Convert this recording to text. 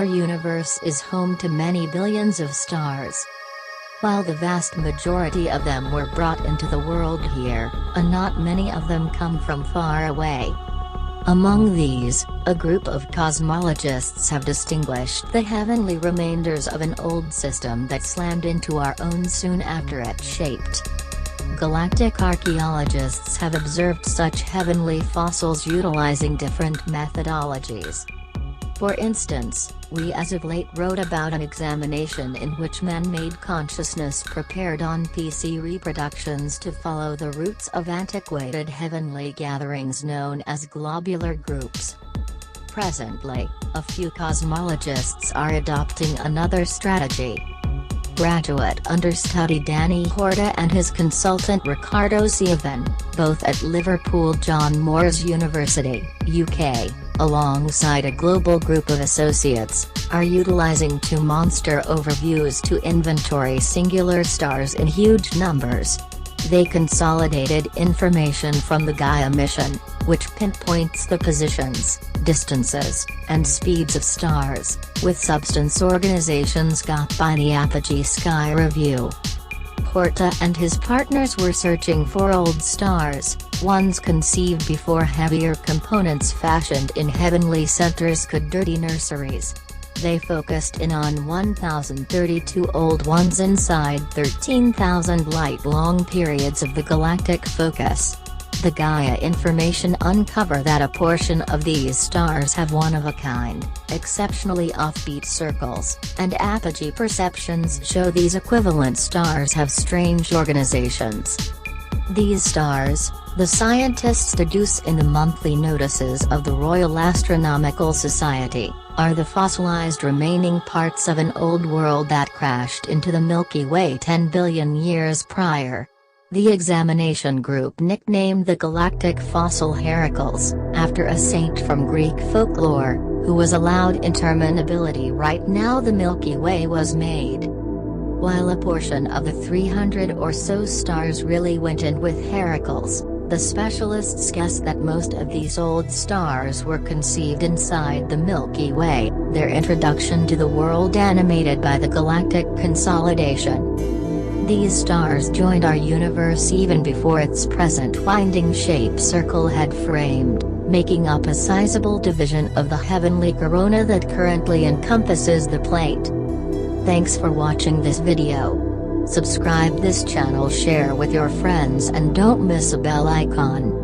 Our universe is home to many billions of stars. While the vast majority of them were brought into the world here, not many of them come from far away. Among these, a group of cosmologists have distinguished the heavenly remainders of an old system that slammed into our own soon after it shaped. Galactic archaeologists have observed such heavenly fossils utilizing different methodologies. For instance, we as of late wrote about an examination in which man-made consciousness prepared on PC reproductions to follow the routes of antiquated heavenly gatherings known as globular groups. Presently, a few cosmologists are adopting another strategy. Graduate understudy Danny Horta and his consultant Ricardo Siaven, both at Liverpool John Moores University, UK, alongside a global group of associates, are utilizing two monster overviews to inventory singular stars in huge numbers. They consolidated information from the Gaia mission, which pinpoints the positions, distances, and speeds of stars, with substance organizations got by the Apogee Sky Review. Horta and his partners were searching for old stars, ones conceived before heavier components fashioned in heavenly centers could dirty nurseries. They focused in on 1,032 old ones inside 13,000 light-long periods of the galactic focus. The Gaia information uncover that a portion of these stars have one-of-a-kind, exceptionally offbeat circles, and apogee perceptions show these equivalent stars have strange organizations. These stars, the scientists deduce in the monthly notices of the Royal Astronomical Society, are the fossilized remaining parts of an old world that crashed into the Milky Way 10 billion years prior. The examination group nicknamed the galactic fossil Heracles, after a saint from Greek folklore, who was allowed interminability right now the Milky Way was made. While a portion of the 300 or so stars really went in with Heracles, the specialists guess that most of these old stars were conceived inside the Milky Way, their introduction to the world animated by the galactic consolidation. These stars joined our universe even before its present winding shape circle had framed, making up a sizable division of the heavenly corona that currently encompasses the plate. Thanks for watching this video. Subscribe this channel, share with your friends, and don't miss a bell icon.